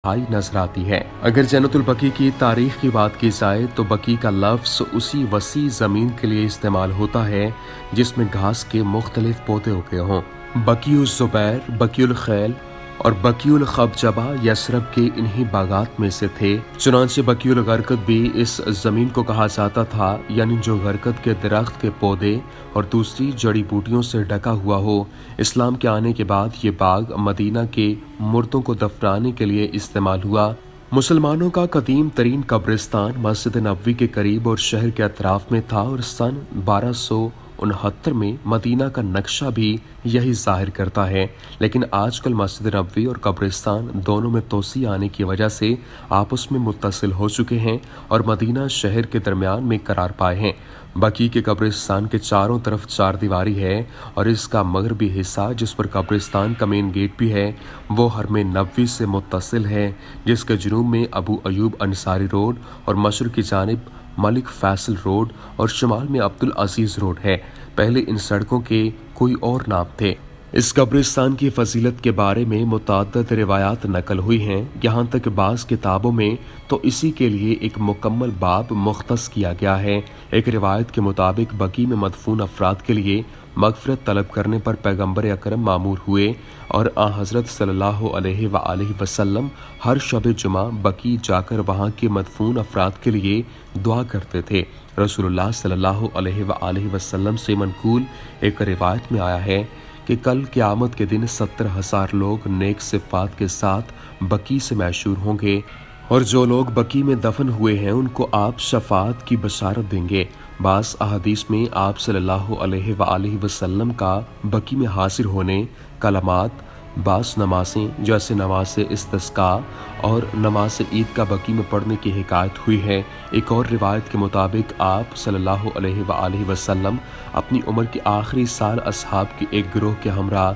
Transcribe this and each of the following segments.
नजर आती है। अगर जन्नतुल बकी की तारीख की बात की जाए तो बकी का लफ्ज उसी वसी जमीन के लिए इस्तेमाल होता है जिसमें घास के मुख्तलिफ पौधे उगे हों। बकीउल ज़ुबैर, बकीउल खैल और बकीउल खबजबा यसरब के इन्हीं बागात में से थे। चुनांचे बकीउल गरकद भी इस जमीन को कहा जाता था, यानी जो गरकद के दरख्त के पौधे और दूसरी जड़ी बूटियों से ढका हुआ हो। इस्लाम के आने के बाद ये बाग मदीना के मुर्दों को दफनाने के लिए इस्तेमाल हुआ। मुसलमानों का कदीम तरीन कब्रिस्तान मस्जिद नबवी के करीब और शहर के अतराफ में था और सन 1269 में मदीना का नक्शा भी यही जाहिर करता है। लेकिन आजकल मस्जिद नबवी और कब्रिस्तान दोनों में तोसी आने की वजह से आपस में मुत्तसिल हो चुके हैं और मदीना शहर के दरमियान में करार पाए हैं। बकी के कब्रिस्तान के चारों तरफ चार दीवारी है और इसका मगरबी हिस्सा, जिस पर कब्रिस्तान का मेन गेट भी है, वो हरम नबवी से मुत्तसिल है, जिसके जुनूब में अबू अयूब अंसारी रोड और मशरक़ की जानिब मलिक फैसल रोड और शुमाल में अब्दुल अजीज रोड है। पहले इन सड़कों के कोई और नाम थे। इस कब्रिस्तान की फजीलत के बारे में मुतअद्दिद रिवायात नकल हुई हैं। यहाँ तक बाज़ किताबों में तो इसी के लिए एक मुकम्मल बाब मुख्तस किया गया है। एक रिवायत के मुताबिक बकी में मदफून अफराद के लिए मगफरत तलब करने पर पैगम्बर अकरम मामूर हुए और हज़रत सल्लल्लाहु अलैहि वसल्लम हर शब जुमा बकी जाकर वहाँ के मदफून अफराद के लिए दुआ करते थे। रसूलुल्लाह सल्लल्लाहु अलैहि वसल्लम से मनकूल एक रिवायत में आया है कि कल क़यामत के दिन 70,000 लोग नेक सिफ़ात के साथ बकी से मैशूर होंगे और जो लोग बकी में दफन हुए हैं उनको आप शफात की बशारत देंगे। बास अहादीस में आप सल्लल्लाहु अलैहि वसल्लम का बकी में हाजिर होने, कलमात, बास नमाजें जैसे नमाज इस्तिस्का और नमाज ईद का बकी में पढ़ने की हिकायत हुई है। एक और रिवायत के मुताबिक आप सल्लल्लाहु अलैहि वसल्लम अपनी उम्र के आखिरी साल असहाब के एक गिरोह के हमरा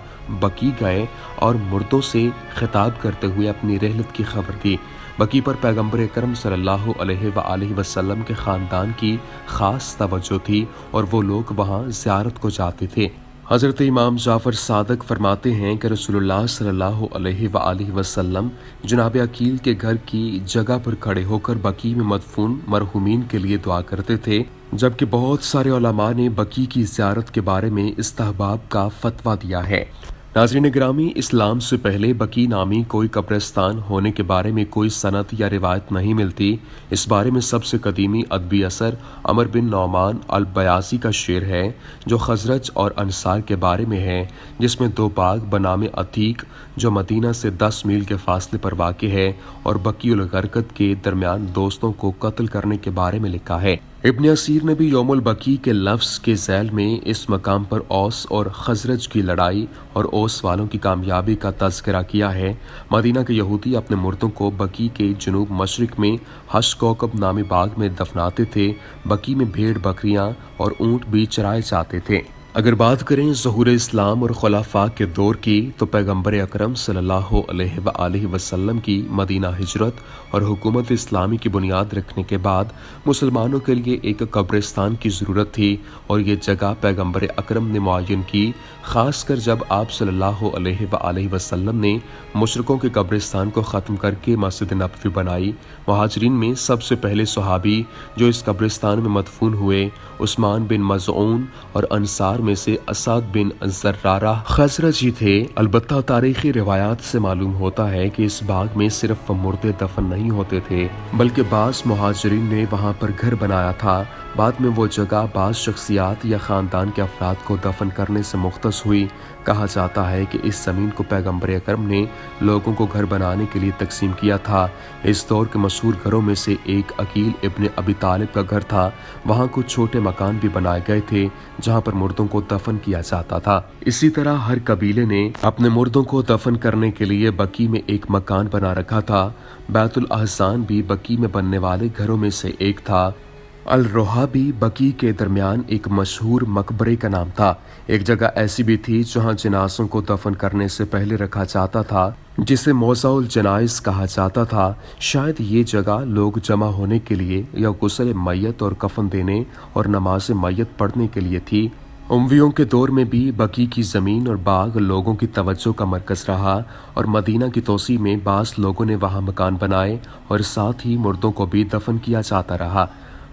बकी गए और मुर्दों से खिताब करते हुए अपनी रहलत की खबर दी। बकी पर पैगम्बर अकरम सल्लल्लाहु अलैहि वसल्लम के ख़ानदान की ख़ास तवज्जो थी और वो लोग वहाँ ज़ियारत को जाते थे। हज़रत इमाम जाफ़र सादक फरमाते हैं कि रसूलुल्लाह सल्लल्लाहु अलैहि वसल्लम जनाब अकील के घर की जगह पर खड़े होकर बकी में मदफून मरहूमीन के लिए दुआ करते थे, जबकि बहुत सारे उलमा ने बकी की ज़ियारत के बारे में इस्तहबाब का फतवा दिया है। नाज़रीन गिरामी, इस्लाम से पहले बकी नामी कोई कब्रिस्तान होने के बारे में कोई सनद या रिवायत नहीं मिलती। इस बारे में सबसे कदीमी अदबी असर अमर बिन नौमान अल बयासी का शेर है जो खजरज और अंसार के बारे में है, जिसमें दो बाग बनाम अतीक जो मदीना से 10 मील के फासले पर वाक़ है और बकीउल गरकद के दरमियान दोस्तों को कत्ल करने के बारे में लिखा है। इब्न असीर ने भी यौमुल बकी के लफ्ज़ के ज़ैल में इस मकाम पर औस और खजरज की लड़ाई और औस वालों की कामयाबी का तज़किरा किया है। मदीना के यहूदी अपने मुर्दों को बकी के जुनूब मशरिक में हश कौकब नामी बाग में दफनाते थे। बकी में भेड़ बकरियां और ऊँट भी चराए जाते थे। अगर बात करें ज़हूर इस्लाम और खुलाफा के दौर की तो पैगम्बर अकरम सल्लल्लाहु अलैहि वसल्लम की मदीना हिजरत और हुकूमत इस्लामी की बुनियाद रखने के बाद मुसलमानों के लिए एक कब्रिस्तान की ज़रूरत थी और ये जगह पैगम्बर अकरम ने मुअय्यन की, ख़ासकर जब आप सल्लल्लाहु अलैहि वसल्लम ने मुशरिकों के कब्रिस्तान को ख़त्म करके मस्जिद नबवी बनाई। मुहाजिरीन में सबसे पहले सहाबी जो इस कब्रिस्तान में मदफून हुए उस्मान बिन मज़ऊन और अंसार में से असद बिन ज़र्रारा खज़रजी थे। अलबत्ता तारीखी रिवायात से मालूम होता है कि इस बाग में सिर्फ मुर्दे दफन नहीं होते थे, बल्कि बाज़ मुहाजिरीन ने वहाँ पर घर बनाया था। बाद में वो जगह बाज़ शख्सियात या ख़ानदान के अफराद को दफन करने से मुख्तस हुई। कहा जाता है कि इस ज़मीन को पैगम्बर अकरम ने लोगों को घर बनाने के लिए तकसीम किया था। इस दौर के मशहूर घरों में से एक अकील इब्न अबी तालिब का घर था। वहाँ कुछ छोटे मकान भी बनाए गए थे जहाँ पर मुर्दों को दफन किया जाता था। इसी तरह हर कबीले ने अपने मुर्दों को दफन करने के लिए बकी में एक मकान बना रखा था। बैतुल अहसान भी बकी में बनने वाले घरों में से एक था। अल रोहा भी बकी के दरमियान एक मशहूर मकबरे का नाम था। एक जगह ऐसी भी थी जहाँ जनाज़ों को दफन करने से पहले रखा जाता था, जिसे मौज़ाउल जनाइज़ कहा जाता था। शायद ये जगह लोग जमा होने के लिए या गुस्ल मैयत और कफन देने और नमाज मैयत पढ़ने के लिए थी। उमवियों के दौर में भी बकी की ज़मीन और बाग लोगों की तवज्जो का मरकज़ रहा और मदीना की तोसी में बास लोगों ने वहाँ मकान बनाए और साथ ही मुर्दों को भी दफन किया जाता रहा।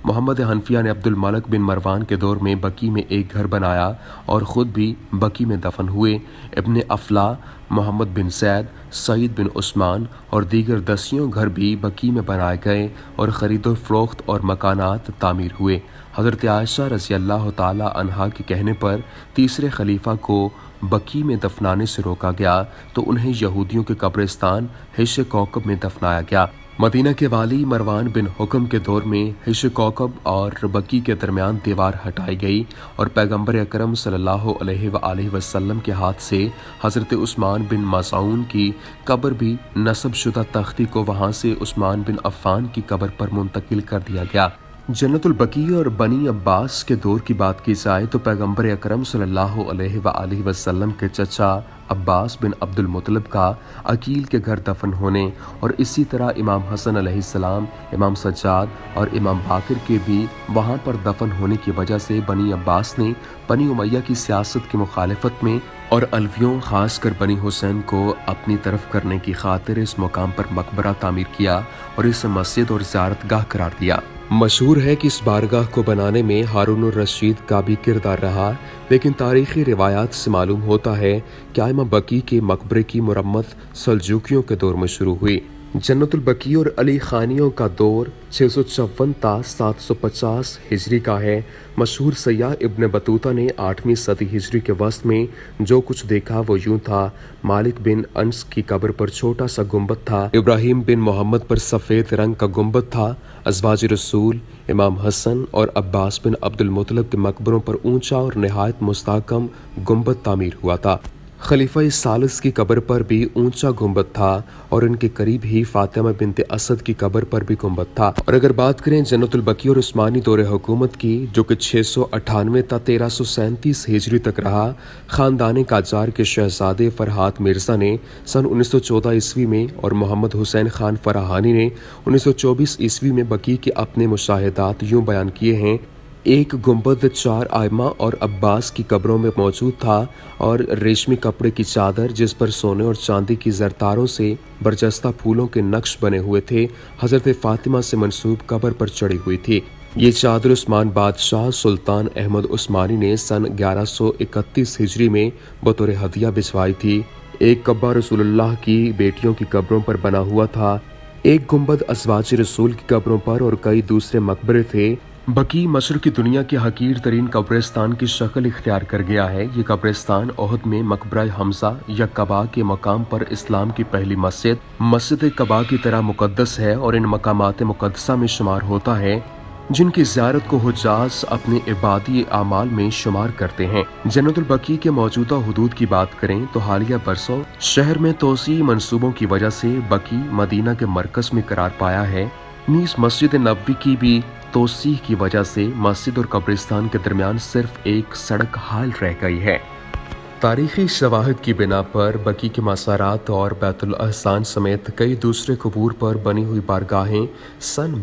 मोहम्मद हनफिया ने अब्दुल मलिक बिन मरवान के दौर में बकी में एक घर बनाया और ख़ुद भी बकी में दफन हुए। इब्ने अफला, मोहम्मद बिन सैद, सईद बिन उस्मान और दीगर दसियों घर भी बकी में बनाए गए और ख़रीदो फ़रोख्त और मकानात तामीर हुए। हज़रत आयशा रज़ी अल्लाह ताला अन्हा के कहने पर तीसरे खलीफा को बकी में दफनाने से रोका गया तो उन्हें यहूदियों के कब्रिस्तान हिश कौकब में दफनाया गया। मदीना के वाली मरवान बिन हुक्म के दौर में हिश कौकब और बकी के दरमियान दीवार हटाई गई और पैगंबर अकरम सल्लल्लाहु अलैहि वसल्लम के हाथ से हज़रत उस्मान बिन मज़ऊन की कब्र भी नस्ब शुदा तख्ती को वहाँ से उस्मान बिन अफ़्फ़ान की कब्र पर मुंतकिल कर दिया गया। जन्नतुल बकी और बनी अब्बास के दौर की बात की जाए तो पैगंबर अकरम सल्लल्लाहु अलैहि वसल्लम के चचा अब्बास बिन अब्दुल मुत्तलिब का अकील के घर दफन होने और इसी तरह इमाम हसन अलैहिस्सलाम, इमाम सज्जाद और इमाम बाकिर के भी वहाँ पर दफन होने की वजह से बनी अब्बास ने बनी उमैया की सियासत की मुखालफत में और अलवियों खासकर बनी हुसैन को अपनी तरफ करने की खातिर इस मुकाम पर मकबरा तामीर किया और इसे मस्जिद और ज़ियारतगाह करार दिया। मशहूर है कि इस बारगाह को बनाने में हारून रशीद का भी किरदार रहा, लेकिन तारीख़ी रिवायात से मालूम होता है कि आइमा बकी के मकबरे की मुरम्मत सल्जूकियों के दौर में शुरू हुई। जन्नतुल बकी और अली खानियों का दौर 654 ता 750 हिजरी का है। मशहूर सयाह इब्न बतूता ने 8वीं सदी हिजरी के वस्त में जो कुछ देखा वो यूं था। मालिक बिन अनस की कब्र पर छोटा सा गुंबद था, इब्राहिम बिन मोहम्मद पर सफ़ेद रंग का गुंबद था, अज़वाज रसूल, इमाम हसन और अब्बास बिन अब्दुल मुत्तलिब के मकबरों पर ऊंचा और नहायत मुस्तहकम गुंबद तामीर हुआ था। खलीफा सालिस की कब्र पर भी ऊंचा गुंबद था और इनके करीब ही फातिमा बिनते असद की कब्र पर भी गुंबद था। और अगर बात करें जन्नतुल बकी और उस्मानी दौरे हुकूमत की, जो कि 698 ता 1337 हिजरी तक रहा, ख़ानदान काजार के शहजादे फरहाद मिर्ज़ा ने सन 1914 ईस्वी में और मोहम्मद हुसैन खान फराहानी ने 1924 ईस्वी में बकी के अपने मुशाहिदात यूँ बयान किए हैं। एक गुंबद 4 आइमा और अब्बास की कब्रों में मौजूद था और रेशमी कपड़े की चादर जिस पर सोने और चांदी की जरतारों से बरजस्ता फूलों के नक्श बने हुए थे, हज़रत फातिमा से मंसूब कब्र पर चढ़ी हुई थी। ये चादर उस्मान बादशाह सुल्तान अहमद उस्मानी ने सन 1131 हिजरी में बतौर हदिया भिजवाई थी। एक कब्बा रसूलुल्लाह की बेटियों की कब्रों पर बना हुआ था, एक गुंबद अज़वाज रसूल की कब्रों पर और कई दूसरे मकबरे थे। बकी मशरक़ी दुनिया के हकीर तरीन कब्रिस्तान की शक्ल इख्तियार कर गया है। ये कब्रिस्तान ओहद में मकबरा हमजा या कबा के मकाम पर इस्लाम की पहली मस्जिद कबा की तरह मुकद्दस है और इन मकामात मुकद्दसा में शुमार होता है, जिनकी ज़ियारत को हुज्जाज अपने इबादी आमाल में शुमार करते हैं। जन्नतुल बकी के मौजूदा हुदूद की बात करें तो हालिया बरसों शहर में तोसी मंसूबों की वजह से बकी मदीना के मरकज़ में करार पाया है। नीस मस्जिद नबवी की भी तोसीह की वजह से मस्जिद और कब्रिस्तान के दरमियान सिर्फ एक सड़क हाल रह गई है। तारीखी शवाहिद की बिना पर बकी के मसारात और बैतुल अहसान समेत कई दूसरे कबूर पर बनी हुई बारगाहें सन